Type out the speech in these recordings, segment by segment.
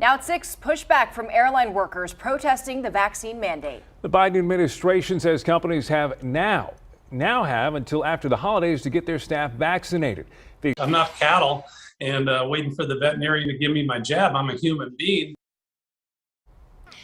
Now at 6, pushback from airline workers protesting the vaccine mandate. The Biden administration says companies have now have until after the holidays to get their staff vaccinated. I'm not cattle and waiting for the veterinarian to give me my jab. I'm a human being.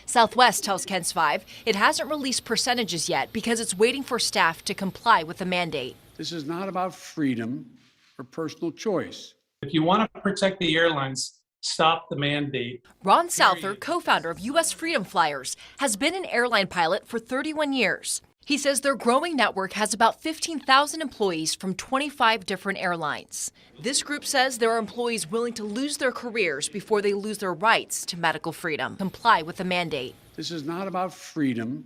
Southwest tells KENS 5 it hasn't released percentages yet because it's waiting for staff to comply with the mandate. This is not about freedom or personal choice. If you want to protect the airlines, stop the mandate. Ron Souther, co-founder of U.S. Freedom Flyers, has been an airline pilot for 31 years. He says their growing network has about 15,000 employees from 25 different airlines. This group says there are employees willing to lose their careers before they lose their rights to medical freedom. Comply with the mandate. This is not about freedom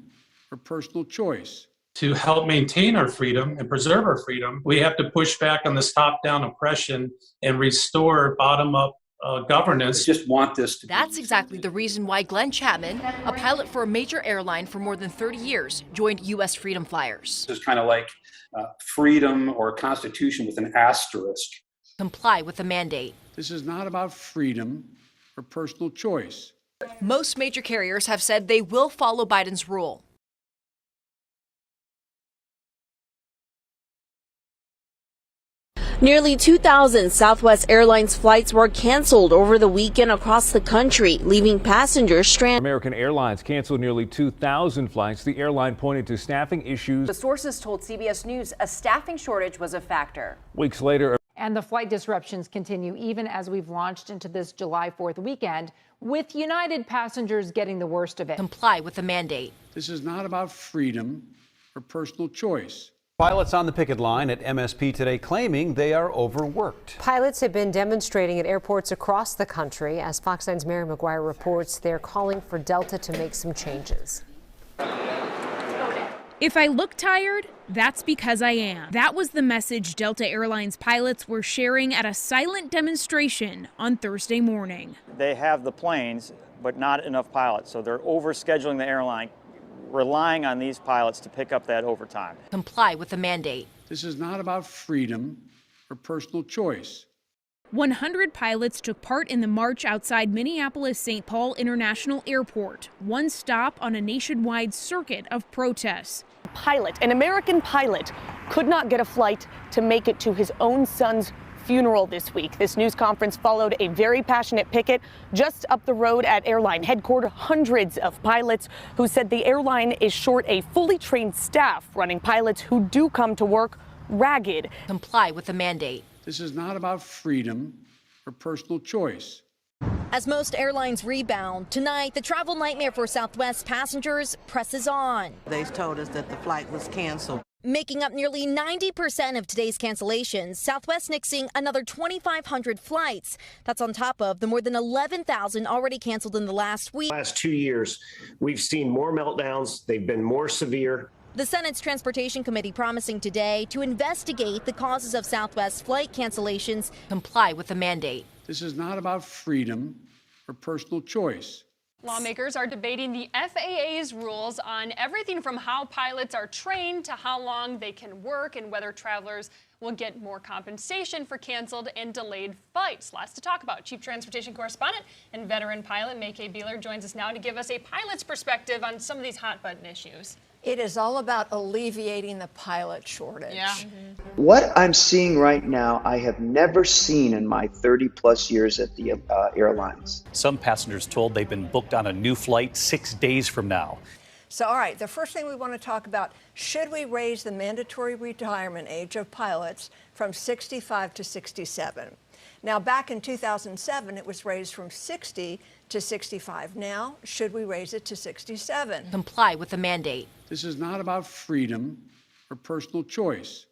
or personal choice. To help maintain our freedom and preserve our freedom, we have to push back on this top-down oppression and restore bottom-up governance. I just want this to That's exactly the reason why Glenn Chapman, a pilot for a major airline for more than 30 years, joined U.S. Freedom Flyers. It's kind of like freedom or constitution with an asterisk. Comply with the mandate. This is not about freedom or personal choice. Most major carriers have said they will follow Biden's rule. Nearly 2,000 Southwest Airlines flights were canceled over the weekend across the country, leaving passengers stranded. American Airlines canceled nearly 2,000 flights. The airline pointed to staffing issues. The sources told CBS News a staffing shortage was a factor. Weeks later, and the flight disruptions continue even as we've launched into this July 4th weekend, with United passengers getting the worst of it. Comply with the mandate. This is not about freedom or personal choice. Pilots on the picket line at MSP today claiming they are overworked. Pilots have been demonstrating at airports across the country. As Fox 9's Mary McGuire reports, they're calling for Delta to make some changes. If I look tired, that's because I am. That was the message Delta Airlines pilots were sharing at a silent demonstration on Thursday morning. They have the planes, but not enough pilots, so they're overscheduling the airline, relying on these pilots to pick up that overtime. Comply with the mandate. This is not about freedom or personal choice. 100 pilots took part in the march outside Minneapolis-St. Paul International Airport, one stop on a nationwide circuit of protests. An American pilot, could not get a flight to make it to his own son's funeral this week. This news conference followed a very passionate picket just up the road at airline headquarters. Hundreds of pilots who said the airline is short a fully trained staff, running pilots who do come to work ragged. Comply with the mandate. This is not about freedom or personal choice. As most airlines rebound, tonight the travel nightmare for Southwest passengers presses on. They told us that the flight was canceled. Making up nearly 90% of today's cancellations, Southwest nixing another 2,500 flights. That's on top of the more than 11,000 already canceled in the last week. Last 2 years, we've seen more meltdowns. They've been more severe. The Senate's Transportation Committee promising today to investigate the causes of Southwest flight cancellations. Comply with the mandate. This is not about freedom or personal choice. Lawmakers are debating the FAA's rules on everything from how pilots are trained to how long they can work and whether travelers will get more compensation for canceled and delayed flights. Lots to talk about. Chief Transportation Correspondent and veteran pilot Maykay Beeler joins us now to give us a pilot's perspective on some of these hot-button issues. It is all about alleviating the pilot shortage. Yeah. What I'm seeing right now, I have never seen in my 30-plus years at the airlines. Some passengers told they've been booked on a new flight 6 days from now. So, all right, the first thing we want to talk about, should we raise the mandatory retirement age of pilots from 65 to 67? Now, back in 2007, it was raised from 60 to 65. Now, should we raise it to 67? Comply with the mandate. This is not about freedom or personal choice.